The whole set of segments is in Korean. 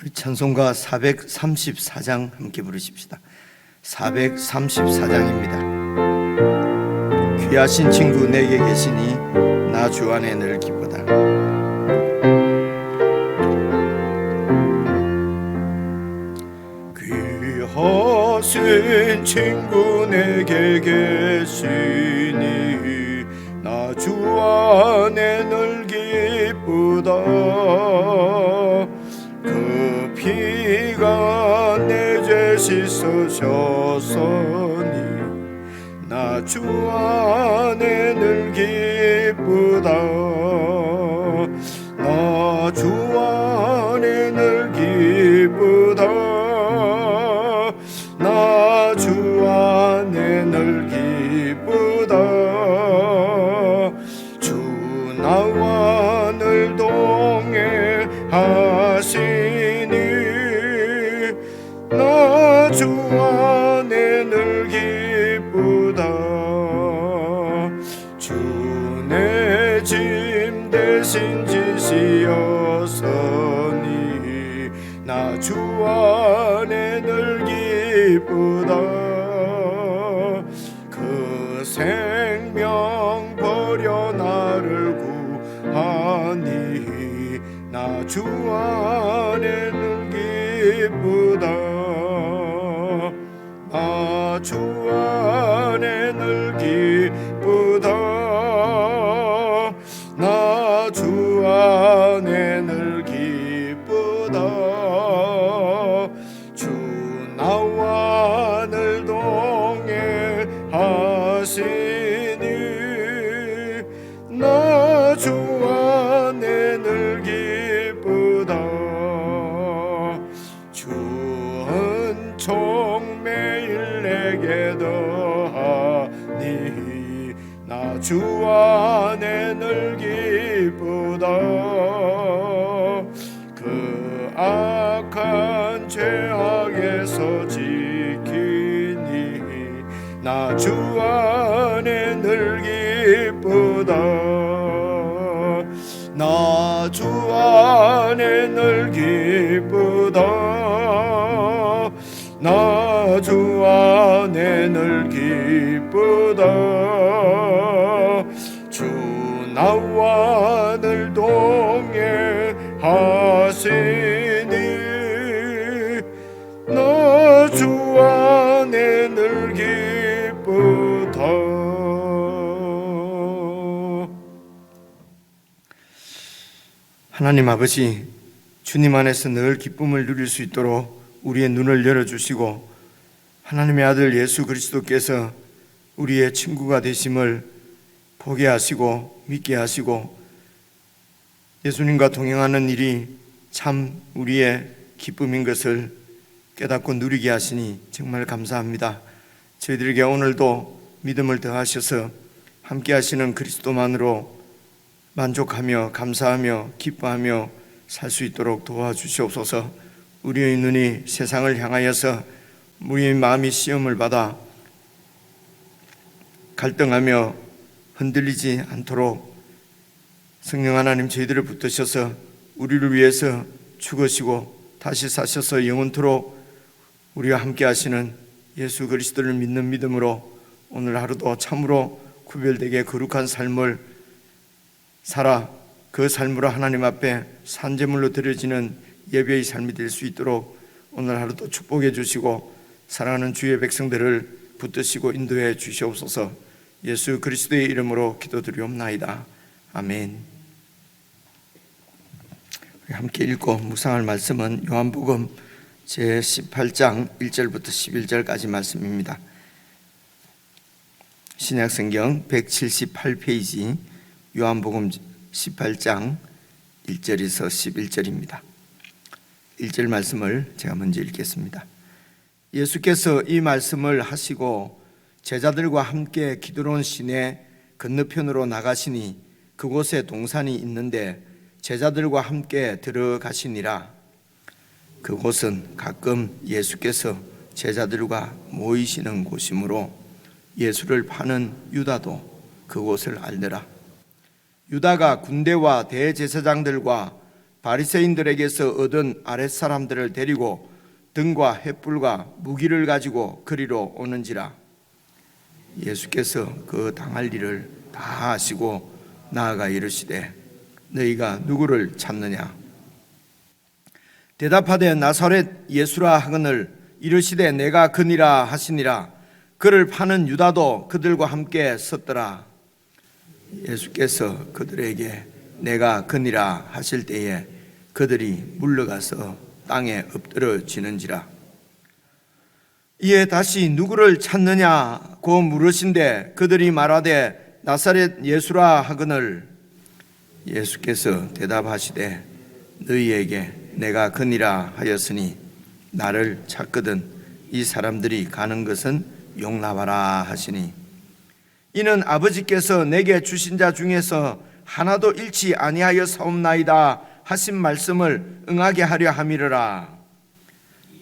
우리 찬송가 434장 함께 부르십시다. 434장입니다. 귀하신 친구 내게 계시니 나 주 안에 늘 기쁘다. 귀하신 친구 내게 계시니 나 주 안에 늘 기쁘다. 그 피가 내 죄 씻으셨으니 나 주 안에 늘 기쁘다. 나 주 안에 늘 기쁘다. 나 주 안에 늘 기쁘다. 주 나와 늘 동행하시니 나 주 안에 늘 기쁘다. 주 내 짐 대신 지시었으니 나 주 안에 늘 기쁘다. 그 생명 버려 나를 구하니 나 주 안에 늘 기쁘다. 나 주 안에 늘 기쁘다. 나 주 안에 늘 기쁘다. 주 나와 늘 동행하시니 나 주 안에 늘 기쁘다. 주 은총 매일 내게 더하니 나 주 안에 늘 기쁘다. 그 악한 죄악에서 지키니 나 주 안에 늘 기쁘다. 나 주 안에 늘 기쁘다. 나 주 안에 늘 기쁘다. 주 나와 늘 동행하시니 나 주 안에 늘 기쁘다. 하나님 아버지, 주님 안에서 늘 기쁨을 누릴 수 있도록 우리의 눈을 열어주시고 하나님의 아들 예수 그리스도께서 우리의 친구가 되심을 보게 하시고 믿게 하시고 예수님과 동행하는 일이 참 우리의 기쁨인 것을 깨닫고 누리게 하시니 정말 감사합니다. 저희들에게 오늘도 믿음을 더하셔서 함께 하시는 그리스도만으로 만족하며 감사하며 기뻐하며 살 수 있도록 도와주시옵소서. 우리의 눈이 세상을 향하여서 우리의 마음이 시험을 받아 갈등하며 흔들리지 않도록 성령 하나님 저희들을 붙드셔서 우리를 위해서 죽으시고 다시 사셔서 영원토록 우리와 함께 하시는 예수 그리스도를 믿는 믿음으로 오늘 하루도 참으로 구별되게 거룩한 삶을 살아 그 삶으로 하나님 앞에 산제물로 드려지는 예배의 삶이 될 수 있도록 오늘 하루도 축복해 주시고 사랑하는 주의 백성들을 붙드시고 인도해 주시옵소서. 예수 그리스도의 이름으로 기도드리옵나이다. 아멘. 우리 함께 읽고 묵상할 말씀은 요한복음 제18장 1절부터 11절까지 말씀입니다. 신약성경 178페이지 요한복음 18장 1절에서 11절입니다. 1절 말씀을 제가 먼저 읽겠습니다. 예수께서 이 말씀을 하시고 제자들과 함께 기드론 시내 건너편으로 나가시니 그곳에 동산이 있는데 제자들과 함께 들어가시니라. 그곳은 가끔 예수께서 제자들과 모이시는 곳이므로 예수를 파는 유다도 그곳을 알더라. 유다가 군대와 대제사장들과 바리새인들에게서 얻은 아랫사람들을 데리고 등과 횃불과 무기를 가지고 그리로 오는지라. 예수께서 그 당할 일을 다 하시고 나아가 이르시되 너희가 누구를 찾느냐? 대답하되 나사렛 예수라 하거늘 이르시되 내가 그니라 하시니라. 그를 파는 유다도 그들과 함께 섰더라. 예수께서 그들에게 내가 그니라 하실 때에 그들이 물러가서 땅에 엎드러지는지라. 이에 다시 누구를 찾느냐고 물으신데 그들이 말하되 나사렛 예수라 하거늘 예수께서 대답하시되 너희에게 내가 그니라 하였으니 나를 찾거든 이 사람들이 가는 것은 용납하라 하시니 이는 아버지께서 내게 주신 자 중에서 하나도 잃지 아니하여 사옵나이다 하신 말씀을 응하게 하려 함이러라.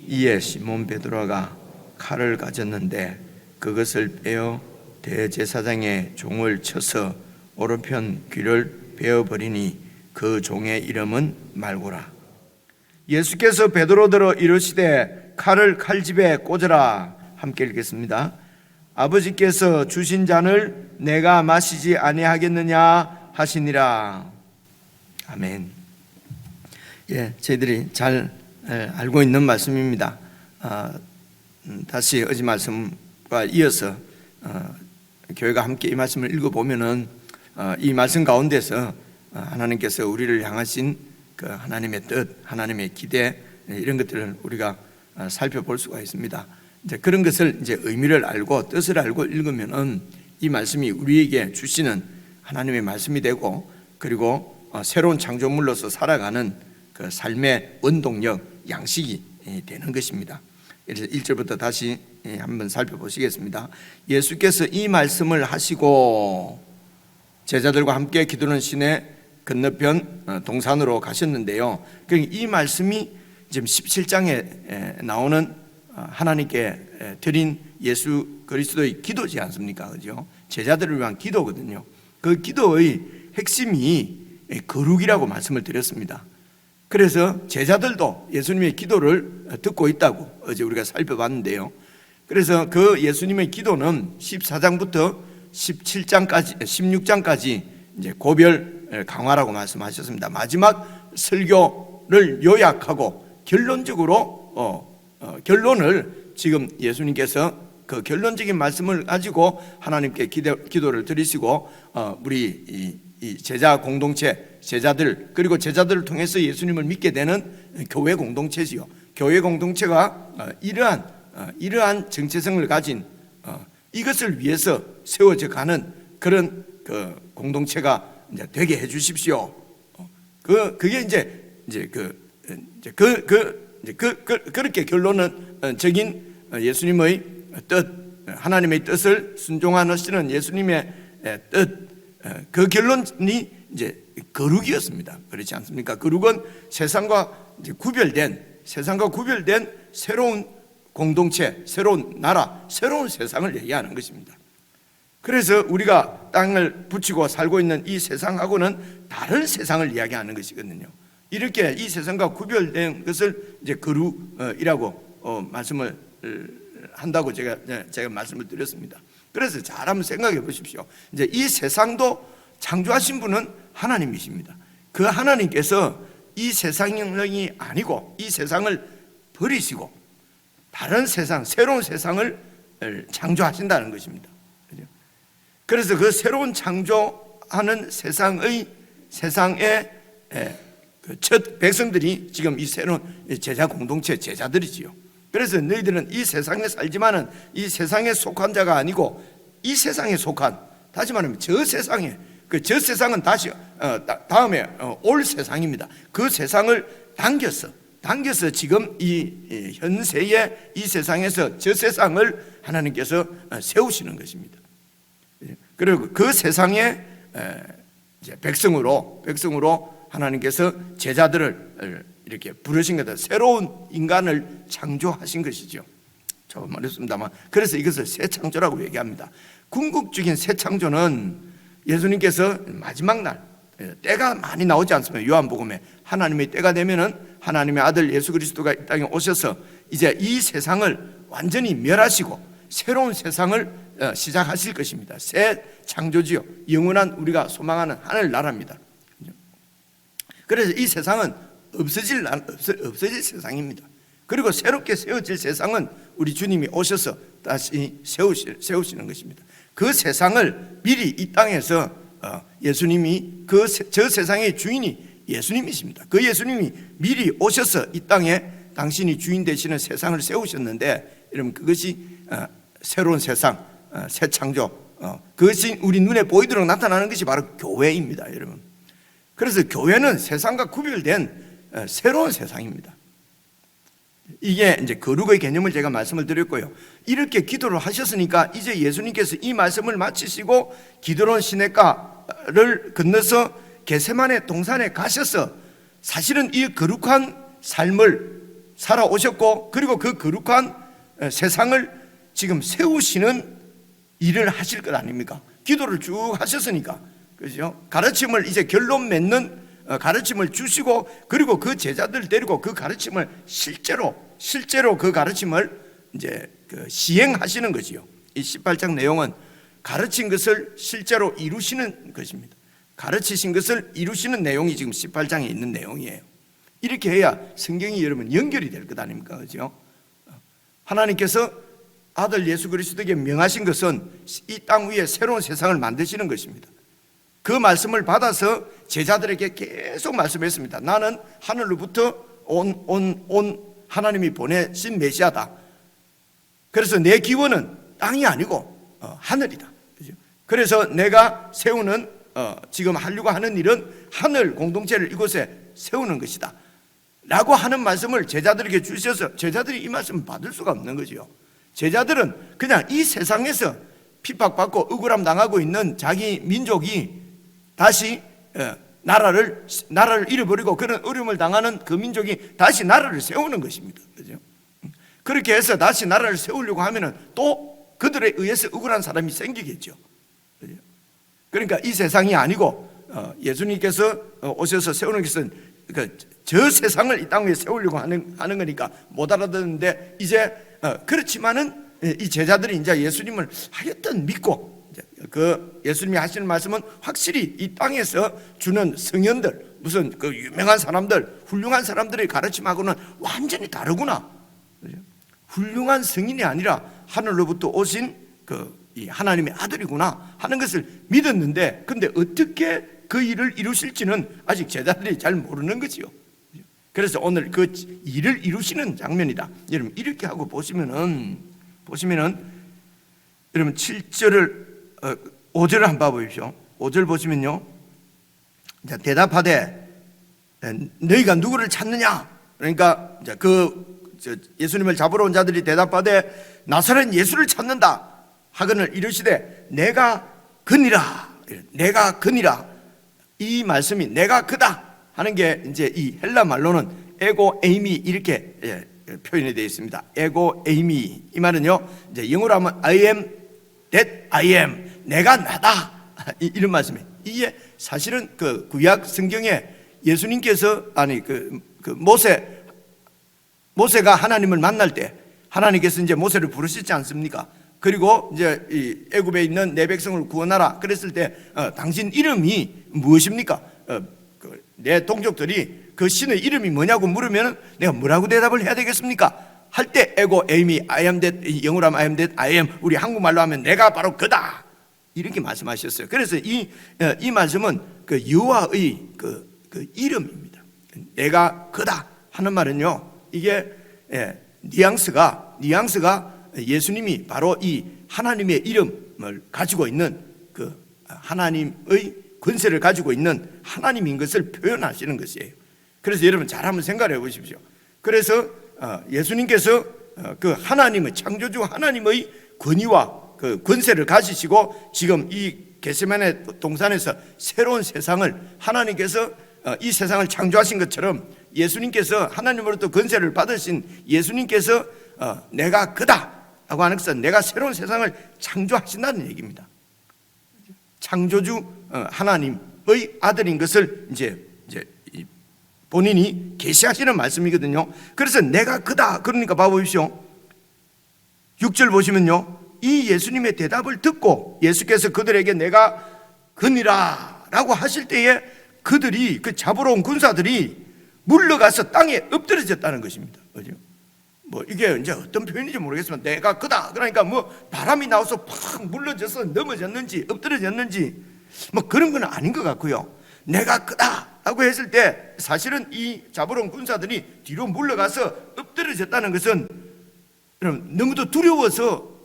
이에 시몬 베드로가 칼을 가졌는데 그것을 빼어 대제사장의 종을 쳐서 오른편 귀를 베어버리니 그 종의 이름은 말고라. 예수께서 베드로더러 이르시되 칼을 칼집에 꽂으라. 함께 읽겠습니다. 아버지께서 주신 잔을 내가 마시지 아니하겠느냐 하시니라. 아멘. 예, 저희들이 잘 알고 있는 말씀입니다. 다시 어제 말씀과 이어서 교회가 함께 이 말씀을 읽어보면은 이 말씀 가운데서 하나님께서 우리를 향하신 그 하나님의 뜻, 하나님의 기대 이런 것들을 우리가 살펴볼 수가 있습니다. 이제 그런 것을 이제 의미를 알고 뜻을 알고 읽으면은 이 말씀이 우리에게 주시는 하나님의 말씀이 되고 그리고 새로운 창조물로서 살아가는 그 삶의 원동력, 양식이 되는 것입니다. 그래서 1절부터 다시 한번 살펴보시겠습니다. 예수께서 이 말씀을 하시고 제자들과 함께 기도하는 시내 건너편 동산으로 가셨는데요. 이 말씀이 지금 17장에 나오는 하나님께 드린 예수 그리스도의 기도지 않습니까? 그죠? 제자들을 위한 기도거든요. 그 기도의 핵심이 거룩이라고 말씀을 드렸습니다. 그래서 제자들도 예수님의 기도를 듣고 있다고 어제 우리가 살펴봤는데요. 그래서 그 예수님의 기도는 14장부터 16장까지 이제 고별 강화라고 말씀하셨습니다. 마지막 설교를 요약하고 결론적으로 결론을 지금 예수님께서 그 결론적인 말씀을 가지고 하나님께 기도를 드리시고 우리 이 제자 공동체, 제자들 그리고 제자들을 통해서 예수님을 믿게 되는 교회 공동체지요. 교회 공동체가 이러한 정체성을 가진 이것을 위해서 세워져 가는 그런 그 공동체가 이제 되게 해 주십시오. 그게 그렇게 결론적인 예수님의 뜻, 하나님의 뜻을 순종하시는 예수님의 뜻, 그 결론이 이제 거룩이었습니다. 그렇지 않습니까? 거룩은 세상과 구별된 새로운 공동체, 새로운 나라, 새로운 세상을 얘기하는 것입니다. 그래서 우리가 땅을 붙이고 살고 있는 이 세상하고는 다른 세상을 이야기하는 것이거든요. 이렇게 이 세상과 구별된 것을 이제 거룩이라고 말씀을 한다고 제가 말씀을 드렸습니다. 그래서 잘 한번 생각해 보십시오. 이제 이 세상도 창조하신 분은 하나님이십니다. 그 하나님께서 이 세상이 아니고 이 세상을 버리시고 다른 세상, 새로운 세상을 창조하신다는 것입니다. 그래서 그 새로운 창조하는 세상의 첫 백성들이 지금 이 새로운 제자 공동체 제자들이지요. 그래서 너희들은 이 세상에 살지만은 이 세상에 속한 자가 아니고 이 세상에 속한, 다시 말하면 저 세상에, 저 세상은 다시 다음에 올 세상입니다. 그 세상을 당겨서 지금 이 현세의 이 세상에서 저 세상을 하나님께서 세우시는 것입니다. 그리고 그 세상의 백성으로 하나님께서 제자들을 이렇게 부르신 거다. 새로운 인간을 창조하신 것이죠. 조금 말했습니다만, 그래서 이것을 새 창조라고 얘기합니다. 궁극적인 새 창조는 예수님께서 마지막 날 때가 많이 나오지 않습니까? 요한복음에 하나님의 때가 되면은 하나님의 아들 예수 그리스도가 이 땅에 오셔서 이제 이 세상을 완전히 멸하시고 새로운 세상을 시작하실 것입니다. 새 창조지요, 영원한 우리가 소망하는 하늘나라입니다. 그래서 이 세상은 없어질 세상입니다. 그리고 새롭게 세워질 세상은 우리 주님이 오셔서 다시 세우시는 것입니다. 그 세상을 미리 이 땅에서 예수님이 저 세상의 주인이 예수님이십니다. 그 예수님이 미리 오셔서 이 땅에 당신이 주인 되시는 세상을 세우셨는데, 여러분 그것이 새로운 세상, 새 창조, 그것이 우리 눈에 보이도록 나타나는 것이 바로 교회입니다, 여러분. 그래서 교회는 세상과 구별된 새로운 세상입니다. 이게 이제 거룩의 개념을 제가 말씀을 드렸고요. 이렇게 기도를 하셨으니까 이제 예수님께서 이 말씀을 마치시고 기드론 시냇가를 건너서 겟세마네 동산에 가셔서 사실은 이 거룩한 삶을 살아오셨고, 그리고 그 거룩한 세상을 지금 세우시는 일을 하실 것 아닙니까? 기도를 쭉 하셨으니까, 그죠? 가르침을 이제 결론 맺는 가르침을 주시고, 그리고 그 제자들 데리고 그 가르침을 실제로 그 가르침을 이제 시행하시는 거지요. 이 18장 내용은 가르친 것을 실제로 이루시는 것입니다. 가르치신 것을 이루시는 내용이 지금 18장에 있는 내용이에요. 이렇게 해야 성경이 여러분 연결이 될 것 아닙니까? 그죠? 하나님께서 아들 예수 그리스도에게 명하신 것은 이 땅 위에 새로운 세상을 만드시는 것입니다. 그 말씀을 받아서 제자들에게 계속 말씀했습니다. 나는 하늘로부터 온 하나님이 보내신 메시아다. 그래서 내 기원은 땅이 아니고 하늘이다. 그래서 내가 세우는 지금 하려고 하는 일은 하늘 공동체를 이곳에 세우는 것이다 라고 하는 말씀을 제자들에게 주셔서 제자들이 이 말씀을 받을 수가 없는 거죠. 제자들은 그냥 이 세상에서 핍박받고 억울함 당하고 있는 자기 민족이 다시 나라를 잃어버리고 그런 어려움을 당하는 그 민족이 다시 나라를 세우는 것입니다. 그죠? 그렇게 해서 다시 나라를 세우려고 하면은 또 그들에 의해서 억울한 사람이 생기겠죠. 그죠? 그러니까 이 세상이 아니고 예수님께서 오셔서 세우는 것은 저 세상을 이 땅 위에 세우려고 하는 거니까 못 알아듣는데, 이제 그렇지만은 이 제자들이 이제 예수님을 하여튼 믿고, 그 예수님이 하시는 말씀은 확실히 이 땅에서 주는 성현들, 무슨 그 유명한 사람들, 훌륭한 사람들의 가르침하고는 완전히 다르구나. 훌륭한 성인이 아니라 하늘로부터 오신 이 하나님의 아들이구나 하는 것을 믿었는데, 근데 어떻게 그 일을 이루실지는 아직 제자들이 잘 모르는 거지요. 그래서 오늘 그 일을 이루시는 장면이다. 여러분 이렇게 하고 보시면은 여러분 7절을 5절을 한번 봐보십시오. 5절 보시면요, 대답하되 너희가 누구를 찾느냐? 그러니까 예수님을 잡으러 온 자들이 대답하되 나사렛 예수를 찾는다 하거늘 이르시되 내가 그니라. 이 말씀이 내가 그다 하는 게 이제 이 헬라 말로는 에고 에이미 이렇게 표현이 되어 있습니다. 에고 에이미, 이 말은요 이제 영어로 하면 I am that I am, 내가 나다, 이런 말씀이에요. 이게 사실은 그 구약 성경에 예수님께서 모세가 하나님을 만날 때 하나님께서 이제 모세를 부르시지 않습니까? 그리고 이제 이 애굽에 있는 내 백성을 구원하라 그랬을 때 당신 이름이 무엇입니까? 내 동족들이 그 신의 이름이 뭐냐고 물으면 내가 뭐라고 대답을 해야 되겠습니까? 할 때 에고 에이미 I am that, 영어로 하면 I am that I am, 우리 한국말로 하면 내가 바로 그다 이렇게 말씀하셨어요. 그래서 이 말씀은 그 여호와의 그 이름입니다. 내가 그다 하는 말은요, 이게 뉘앙스가 예수님이 바로 이 하나님의 이름을 가지고 있는 그 하나님의 권세를 가지고 있는 하나님인 것을 표현하시는 것이에요. 그래서 여러분 잘 한번 생각해 보십시오. 그래서 예수님께서 그 하나님의 창조주 하나님의 권위와 그 권세를 가지시고 지금 이 겟세마네 동산에서 새로운 세상을 하나님께서 이 세상을 창조하신 것처럼 예수님께서 하나님으로부터 권세를 받으신 예수님께서 내가 그다 라고 하는 것은 내가 새로운 세상을 창조하신다는 얘기입니다. 창조주 하나님의 아들인 것을 이제 본인이 계시하시는 말씀이거든요. 그래서 내가 그다. 그러니까 봐보십시오. 6절 보시면요, 이 예수님의 대답을 듣고 예수께서 그들에게 내가 그니라 라고 하실 때에 그들이, 그 잡으러 온 군사들이 물러가서 땅에 엎드려졌다는 것입니다. 그죠? 뭐 이게 이제 어떤 표현인지 모르겠지만 내가 그다 그러니까 뭐 바람이 나와서 팍 물러져서 넘어졌는지 엎드려졌는지 뭐 그런 건 아닌 것 같고요. 내가 그다 라고 했을 때 사실은 이 잡으러 온 군사들이 뒤로 물러가서 엎드려졌다는 것은 너무도 두려워서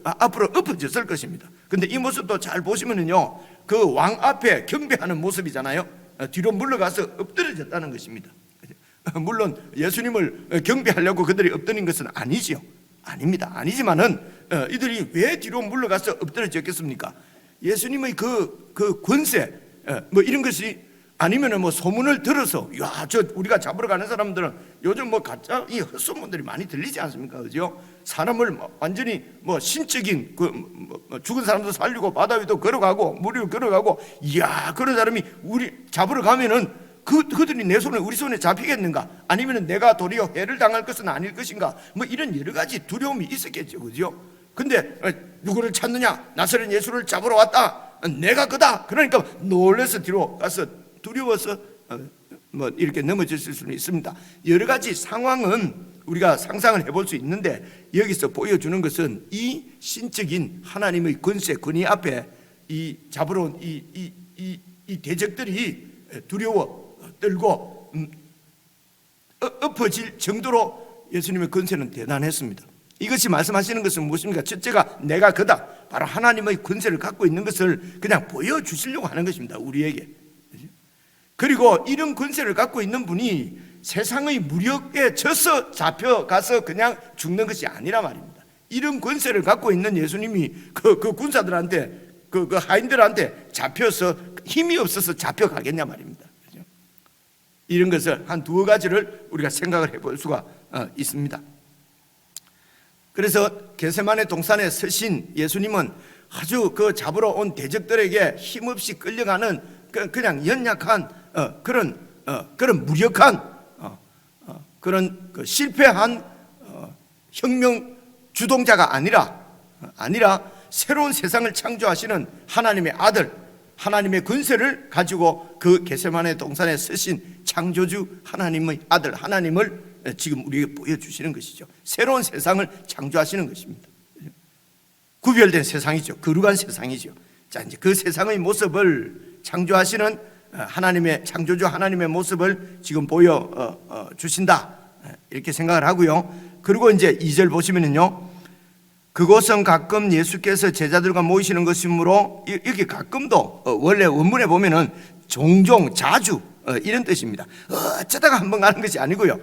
앞으로 엎어졌을 것입니다. 근데 이 모습도 잘 보시면은요, 그 왕 앞에 경배하는 모습이잖아요. 뒤로 물러가서 엎드려졌다는 것입니다. 물론 예수님을 경배하려고 그들이 엎드린 것은 아니지요. 아닙니다. 아니지만은 이들이 왜 뒤로 물러가서 엎드려졌겠습니까? 예수님의 그 권세 뭐 이런 것이 아니면은 뭐 소문을 들어서 저 우리가 잡으러 가는 사람들은 요즘 뭐 가짜 이 헛소문들이 많이 들리지 않습니까? 그죠? 사람을 완전히 뭐 신적인 죽은 사람도 살리고 바다 위도 걸어가고 물 위로 걸어가고 그런 사람이 우리 잡으러 가면은 그들이 내 손에 우리 손에 잡히겠는가? 아니면은 내가 도리어 해를 당할 것은 아닐 것인가? 뭐 이런 여러 가지 두려움이 있었겠죠, 그죠? 근데 누구를 찾느냐? 나사렛 예수를 잡으러 왔다. 내가 그다. 그러니까 놀라서 뒤로 가서 두려워서 뭐 이렇게 넘어졌을 수는 있습니다. 여러 가지 상황은 우리가 상상을 해볼 수 있는데 여기서 보여주는 것은 이 신적인 하나님의 권세, 권위 앞에 이 잡으러 온 이 대적들이 두려워 떨고 엎어질 정도로 예수님의 권세는 대단했습니다. 이것이 말씀하시는 것은 무엇입니까? 첫째가 내가 그다. 바로 하나님의 권세를 갖고 있는 것을 그냥 보여주시려고 하는 것입니다, 우리에게. 그리고 이런 권세를 갖고 있는 분이 세상의 무력에 져서 잡혀가서 그냥 죽는 것이 아니라 말입니다. 이런 권세를 갖고 있는 예수님이 그 군사들한테 그 하인들한테 잡혀서 힘이 없어서 잡혀가겠냐 말입니다. 그렇죠? 이런 것을 한 두어 가지를 우리가 생각을 해볼 수가 있습니다. 그래서 겟세마네 동산에 서신 예수님은 아주 그 잡으러 온 대적들에게 힘없이 끌려가는 그냥 연약한 그런 무력한 그런 실패한 혁명 주동자가 아니라 새로운 세상을 창조하시는 하나님의 아들, 하나님의 권세를 가지고 그 겟세마네 동산에 서신 창조주 하나님의 아들, 하나님을 지금 우리에게 보여주시는 것이죠. 새로운 세상을 창조하시는 것입니다. 구별된 세상이죠. 거룩한 세상이죠. 자, 이제 그 세상의 모습을 창조하시는 하나님의 창조주 하나님의 모습을 지금 보여 주신다, 이렇게 생각을 하고요. 그리고 이제 2절 보시면은요, 그곳은 가끔 예수께서 제자들과 모이시는 것이므로, 여기 가끔도 원래 원문에 보면은 종종, 자주 이런 뜻입니다. 어쩌다가 한번 가는 것이 아니고요.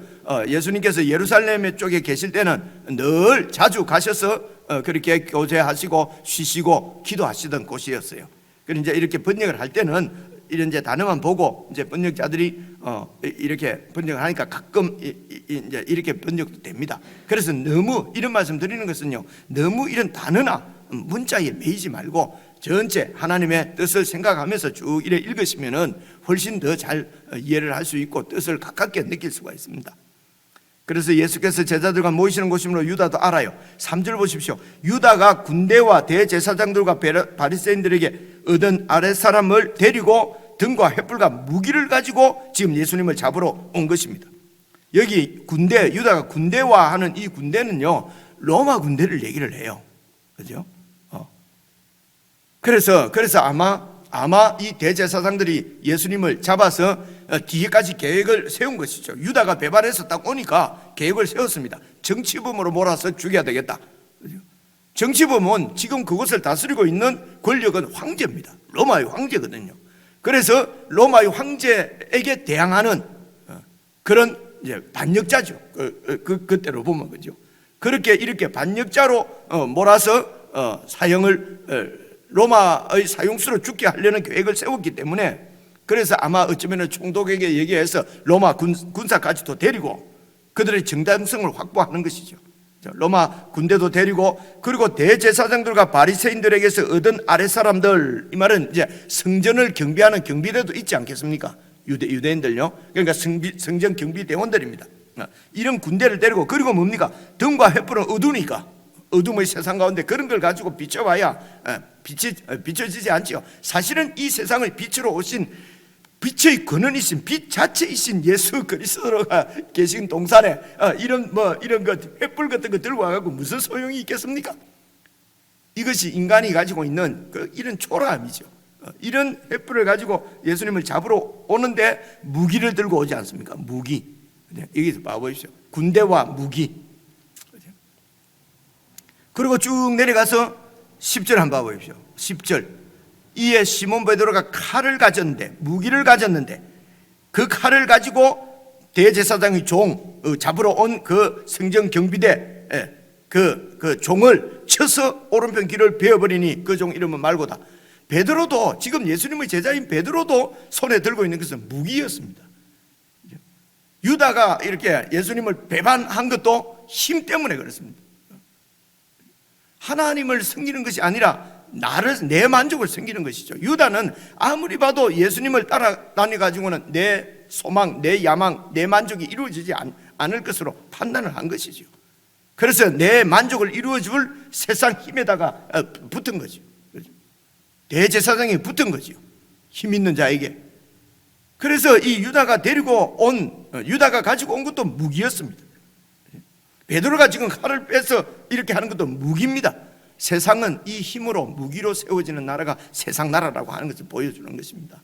예수님께서 예루살렘 쪽에 계실 때는 늘 자주 가셔서 그렇게 교제하시고 쉬시고 기도하시던 곳이었어요. 그래서 이제 이렇게 번역을 할 때는 이런 이제 단어만 보고 이제 번역자들이 이렇게 번역을 하니까 가끔 이제 이렇게 번역도 됩니다. 그래서 너무 이런 말씀 드리는 것은요, 너무 이런 단어나 문자에 매이지 말고 전체 하나님의 뜻을 생각하면서 쭉 이래 읽으시면은 훨씬 더 잘 이해를 할 수 있고 뜻을 가깝게 느낄 수가 있습니다. 그래서 예수께서 제자들과 모이시는 곳이므로 유다도 알아요. 3절 보십시오. 유다가 군대와 대제사장들과 바리새인들에게 얻은 아랫사람을 데리고 등과 횃불과 무기를 가지고 지금 예수님을 잡으러 온 것입니다. 여기 군대, 유다가 군대와 하는 이 군대는요, 로마 군대를 얘기를 해요. 그죠? 그래서 아마 이 대제사장들이 예수님을 잡아서 뒤에까지 계획을 세운 것이죠. 유다가 배반해서 딱 오니까 계획을 세웠습니다. 정치범으로 몰아서 죽여야 되겠다. 정치범은 지금 그곳을 다스리고 있는 권력은 황제입니다. 로마의 황제거든요. 그래서 로마의 황제에게 대항하는 그런 이제 반역자죠. 그때로 보면 그죠. 그렇게 이렇게 반역자로 몰아서 사형을 로마의 사형수로 죽게 하려는 계획을 세웠기 때문에, 그래서 아마 어쩌면 총독에게 얘기해서 로마 군사까지도 데리고 그들의 정당성을 확보하는 것이죠. 로마 군대도 데리고, 그리고 대제사장들과 바리새인들에게서 얻은 아랫사람들, 이 말은 이제 성전을 경비하는 경비대도 있지 않겠습니까? 유대인들요. 그러니까 성전 경비대원들입니다. 이런 군대를 데리고, 그리고 뭡니까? 등과 횃불은 어두우니까, 어둠의 세상 가운데 그런 걸 가지고 비춰봐야 비춰지지 않지요. 사실은 이 세상을 빛으로 오신, 빛의 근원이신, 빛 자체이신 예수 그리스도가 계신 동산에 이런 것 횃불 같은 거 들고 와가지고 무슨 소용이 있겠습니까? 이것이 인간이 가지고 있는 이런 초라함이죠. 이런 횃불을 가지고 예수님을 잡으러 오는데 무기를 들고 오지 않습니까? 무기. 여기서 봐보십시오. 군대와 무기. 그리고 쭉 내려가서 10절 한번 봐보십시오. 10절. 이에 시몬 베드로가 칼을 가졌는데, 무기를 가졌는데, 그 칼을 가지고 대제사장의 잡으러 온 그 성전 경비대 그 종을 쳐서 오른편 귀를 베어버리니 그 종 이름은 말고다. 베드로도, 지금 예수님의 제자인 베드로도 손에 들고 있는 것은 무기였습니다. 유다가 이렇게 예수님을 배반한 것도 힘 때문에 그렇습니다. 하나님을 섬기는 것이 아니라 내 만족을 섬기는 것이죠. 유다는 아무리 봐도 예수님을 따라다니 가지고는 내 소망, 내 야망, 내 만족이 이루어지지 않을 것으로 판단을 한 것이죠. 그래서 내 만족을 이루어줄 세상 힘에다가 붙은 거죠. 대제사장이 붙은 거죠. 힘 있는 자에게. 그래서 이 유다가 유다가 가지고 온 것도 무기였습니다. 베드로가 지금 칼을 빼서 이렇게 하는 것도 무기입니다. 세상은 이 힘으로, 무기로 세워지는 나라가 세상 나라라고 하는 것을 보여주는 것입니다.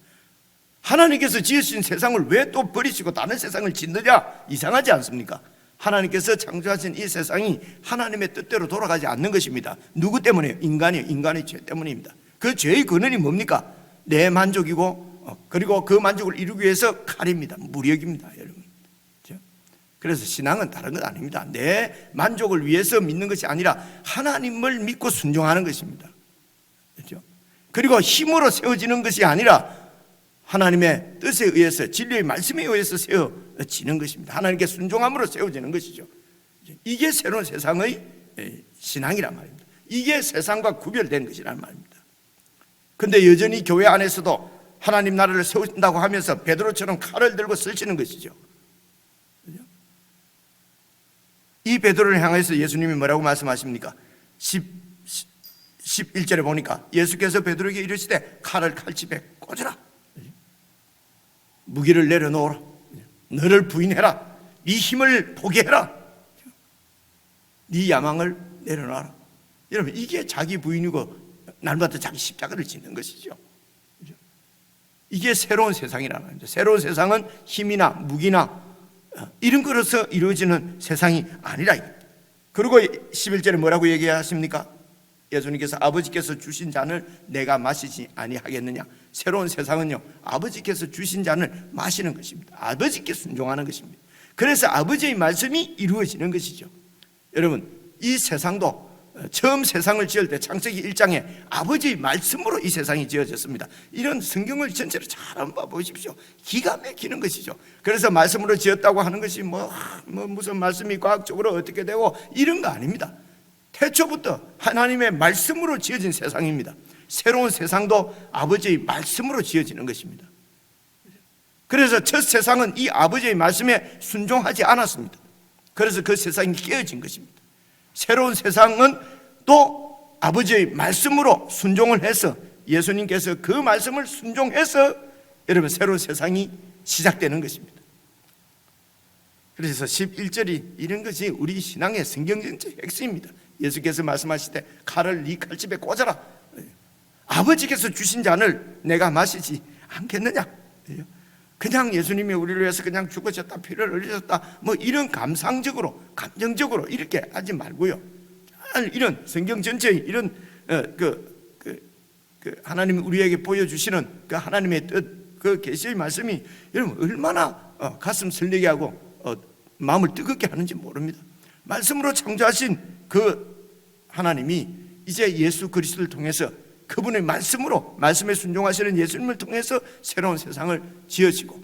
하나님께서 지으신 세상을 왜 또 버리시고 다른 세상을 짓느냐? 이상하지 않습니까? 하나님께서 창조하신 이 세상이 하나님의 뜻대로 돌아가지 않는 것입니다. 누구 때문에? 인간의 죄 때문입니다. 그 죄의 근원이 뭡니까? 내 만족이고, 그리고 그 만족을 이루기 위해서 칼입니다. 무력입니다, 여러분. 그래서 신앙은 다른 것 아닙니다. 내 만족을 위해서 믿는 것이 아니라 하나님을 믿고 순종하는 것입니다. 그렇죠? 그리고 힘으로 세워지는 것이 아니라 하나님의 뜻에 의해서, 진리의 말씀에 의해서 세워지는 것입니다. 하나님께 순종함으로 세워지는 것이죠. 이게 새로운 세상의 신앙이란 말입니다. 이게 세상과 구별된 것이란 말입니다. 그런데 여전히 교회 안에서도 하나님 나라를 세운다고 하면서 베드로처럼 칼을 들고 설치는 것이죠. 이 베드로를 향해서 예수님이 뭐라고 말씀하십니까? 11절에 보니까 예수께서 베드로에게 이르시되 칼을 칼집에 꽂으라. 무기를 내려놓으라. 너를 부인해라. 네 힘을 포기해라. 네 야망을 내려놔라. 여러분, 이게 자기 부인이고 날마다 자기 십자가를 짓는 것이죠. 이게 새로운 세상이라는 거죠. 새로운 세상은 힘이나 무기나 이런 것으로서 이루어지는 세상이 아니라. 그리고 11절에 뭐라고 얘기하십니까? 예수님께서 아버지께서 주신 잔을 내가 마시지 아니하겠느냐. 새로운 세상은요, 아버지께서 주신 잔을 마시는 것입니다. 아버지께 순종하는 것입니다. 그래서 아버지의 말씀이 이루어지는 것이죠. 여러분, 이 세상도 처음 세상을 지을 때 창세기 1장에 아버지의 말씀으로 이 세상이 지어졌습니다. 이런 성경을 전체로 잘 한번 보십시오. 기가 막히는 것이죠. 그래서 말씀으로 지었다고 하는 것이 무슨 말씀이 과학적으로 어떻게 되고 이런 거 아닙니다. 태초부터 하나님의 말씀으로 지어진 세상입니다. 새로운 세상도 아버지의 말씀으로 지어지는 것입니다. 그래서 첫 세상은 이 아버지의 말씀에 순종하지 않았습니다. 그래서 그 세상이 깨어진 것입니다. 새로운 세상은 또 아버지의 말씀으로 순종을 해서, 예수님께서 그 말씀을 순종해서 여러분 새로운 세상이 시작되는 것입니다. 그래서 11절이 이런 것이 우리 신앙의 성경 전체의 핵심입니다. 예수께서 말씀하실 때 칼을 네 칼집에 꽂아라. 아버지께서 주신 잔을 내가 마시지 않겠느냐. 그냥 예수님이 우리를 위해서 그냥 죽으셨다, 피를 흘리셨다, 이런 감상적으로, 감정적으로 이렇게 하지 말고요. 이런 성경 전체의 이런 하나님이 우리에게 보여주시는 그 하나님의 뜻, 그 계시의 말씀이 여러분 얼마나 가슴 설레게 하고 마음을 뜨겁게 하는지 모릅니다. 말씀으로 창조하신 그 하나님이 이제 예수 그리스도를 통해서, 그분의 말씀으로, 말씀에 순종하시는 예수님을 통해서 새로운 세상을 지어지고,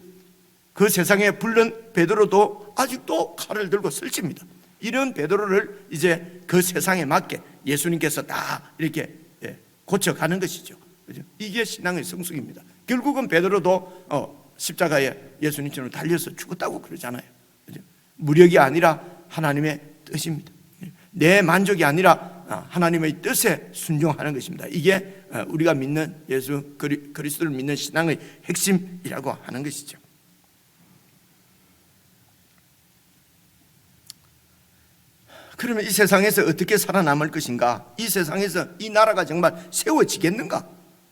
그 세상에 불른 베드로도 아직도 칼을 들고 설칩니다. 이런 베드로를 이제 그 세상에 맞게 예수님께서 다 이렇게 고쳐가는 것이죠. 그죠? 이게 신앙의 성숙입니다. 결국은 베드로도 십자가에 예수님처럼 달려서 죽었다고 그러잖아요. 그죠? 무력이 아니라 하나님의 뜻입니다. 내 만족이 아니라 하나님의 뜻에 순종하는 것입니다. 이게 우리가 믿는 예수 그리스도를 믿는 신앙의 핵심이라고 하는 것이죠. 그러면 이 세상에서 어떻게 살아남을 것인가? 이 세상에서 이 나라가 정말 세워지겠는가?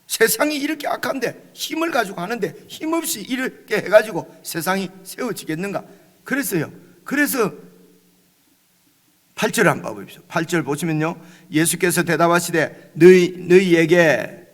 세상이 이렇게 악한데 힘을 가지고 하는데 힘없이 이렇게 해가지고 세상이 세워지겠는가? 그래서 8절 한번 보십시오. 8절 보시면요, 예수께서 대답하시되 너희에게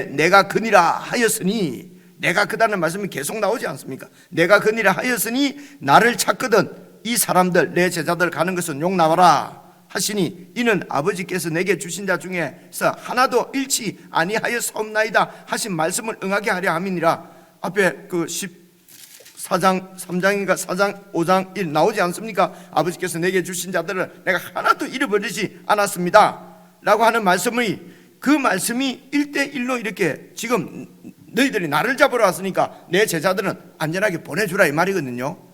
내가 그니라 하였으니, 내가 그다는 말씀이 계속 나오지 않습니까? 내가 그니라 하였으니 나를 찾거든 이 사람들 내 제자들 가는 것은 용나와라 하시니, 이는 아버지께서 내게 주신 자 중에서 하나도 잃지 아니하였사옵나이다 하신 말씀을 응하게 하려 함이니라. 앞에 그 14장 3장인가 4장 5장 1 나오지 않습니까? 아버지께서 내게 주신 자들을 내가 하나도 잃어버리지 않았습니다 라고 하는 말씀이, 그 말씀이 1대1로 이렇게 지금 너희들이 나를 잡으러 왔으니까 내 제자들은 안전하게 보내주라 이 말이거든요.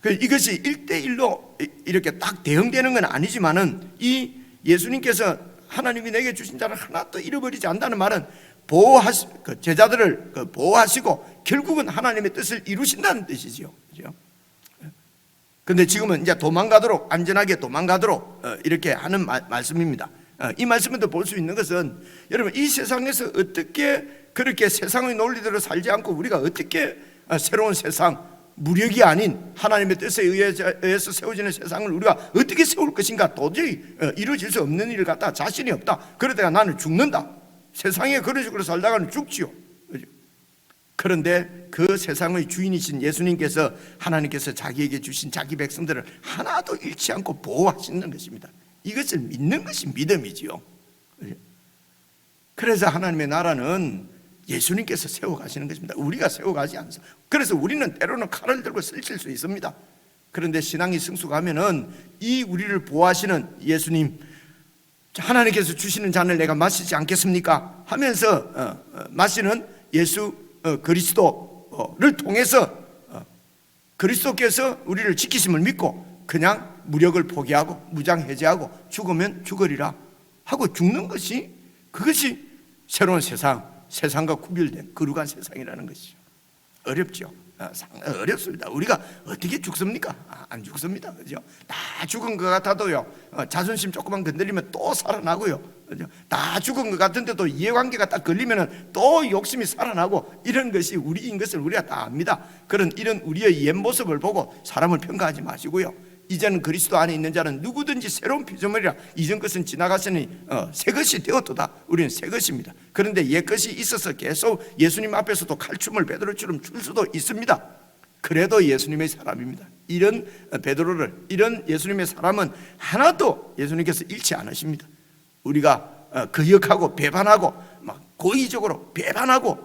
이것이 1대1로 이렇게 딱 대응되는 건 아니지만은, 이 예수님께서 하나님이 내게 주신 자를 하나도 잃어버리지 않는다는 말은 제자들을 보호하시고 결국은 하나님의 뜻을 이루신다는 뜻이죠. 그런데 지금은 이제 도망가도록, 안전하게 도망가도록 이렇게 하는 말씀입니다. 이 말씀에도 볼 수 있는 것은, 여러분 이 세상에서 어떻게 그렇게 세상의 논리대로 살지 않고 우리가 어떻게 새로운 세상, 무력이 아닌 하나님의 뜻에 의해서 세워지는 세상을 우리가 어떻게 세울 것인가, 도저히 이루어질 수 없는 일을 갖다 자신이 없다, 그러다가 나는 죽는다, 세상에 그런 식으로 살다가는 죽지요. 그런데 그 세상의 주인이신 예수님께서, 하나님께서 자기에게 주신 자기 백성들을 하나도 잃지 않고 보호하시는 것입니다. 이것을 믿는 것이 믿음이지요. 그래서 하나님의 나라는 예수님께서 세워가시는 것입니다. 우리가 세워가지 않습니다. 그래서 우리는 때로는 칼을 들고 설칠 수 있습니다. 그런데 신앙이 성숙하면은 이 우리를 보호하시는 예수님, 하나님께서 주시는 잔을 내가 마시지 않겠습니까 하면서 마시는 예수 그리스도를 통해서 그리스도께서 우리를 지키심을 믿고 그냥 무력을 포기하고 무장 해제하고 죽으면 죽으리라 하고 죽는 것이, 그것이 새로운 세상과 구별된 거룩한 세상이라는 것이죠. 어렵죠. 어렵습니다. 우리가 어떻게 죽습니까? 안 죽습니다. 그죠? 다 죽은 것 같아도요, 자존심 조금만 건드리면 또 살아나고요. 그죠? 다 죽은 것 같은데도 이해관계가 딱 걸리면 또 욕심이 살아나고, 이런 것이 우리인 것을 우리가 다 압니다. 이런 우리의 옛 모습을 보고 사람을 평가하지 마시고요. 이제는 그리스도 안에 있는 자는 누구든지 새로운 피조물이라, 이전 것은 지나갔으니 새 것이 되었도다. 우리는 새 것입니다. 그런데 옛 것이 있어서 계속 예수님 앞에서도 칼춤을 베드로처럼 출 수도 있습니다. 그래도 예수님의 사람입니다. 이런 베드로를, 이런 예수님의 사람은 하나도 예수님께서 잃지 않으십니다. 우리가 거역하고 배반하고 막 고의적으로 배반하고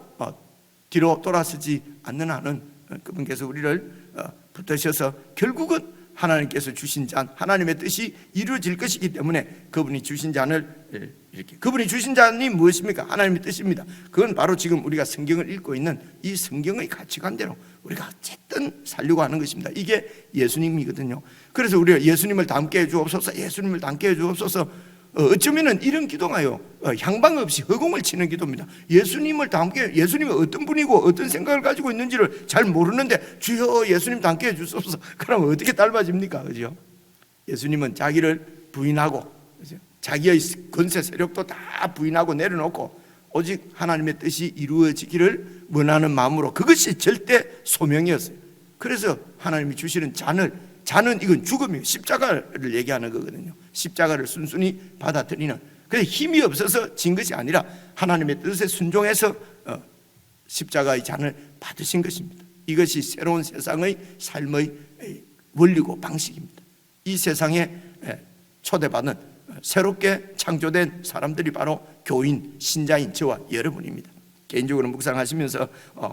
뒤로 돌아서지 않는 한은 그분께서 우리를 붙드셔서 결국은 하나님께서 주신 잔, 하나님의 뜻이 이루어질 것이기 때문에 그분이 주신 잔을 이렇게, 그분이 주신 잔이 무엇입니까? 하나님의 뜻입니다. 그건 바로 지금 우리가 성경을 읽고 있는 이 성경의 가치관대로 우리가 어쨌든 살려고 하는 것입니다. 이게 예수님이거든요. 그래서 우리가 예수님을 닮게 해주옵소서, 예수님을 닮게 해주옵소서. 어쩌면 이런 기도가요, 향방 없이 허공을 치는 기도입니다. 예수님을 닮게, 예수님이 어떤 분이고 어떤 생각을 가지고 있는지를 잘 모르는데 주여 예수님 닮게 해주소서, 그러면 어떻게 닮아집니까? 그죠? 예수님은 자기를 부인하고, 그죠? 자기의 권세 세력도 다 부인하고 내려놓고 오직 하나님의 뜻이 이루어지기를 원하는 마음으로, 그것이 절대 소명이었어요. 그래서 하나님이 주시는 잔은 이건 죽음이에요. 십자가를 얘기하는 거거든요. 십자가를 순순히 받아들이는, 그래서 힘이 없어서 진 것이 아니라 하나님의 뜻에 순종해서 십자가의 잔을 받으신 것입니다. 이것이 새로운 세상의 삶의 원리고 방식입니다. 이 세상에 초대받은 새롭게 창조된 사람들이 바로 교인, 신자인 저와 여러분입니다. 개인적으로 묵상하시면서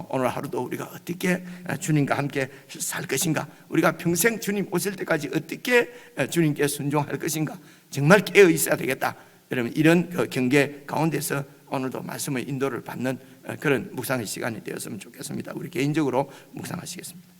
오늘 하루도 우리가 어떻게 주님과 함께 살 것인가, 우리가 평생 주님 오실 때까지 어떻게 주님께 순종할 것인가 정말 깨어 있어야 되겠다. 여러분, 이런 경계 가운데서 오늘도 말씀의 인도를 받는 그런 묵상의 시간이 되었으면 좋겠습니다. 우리 개인적으로 묵상하시겠습니다.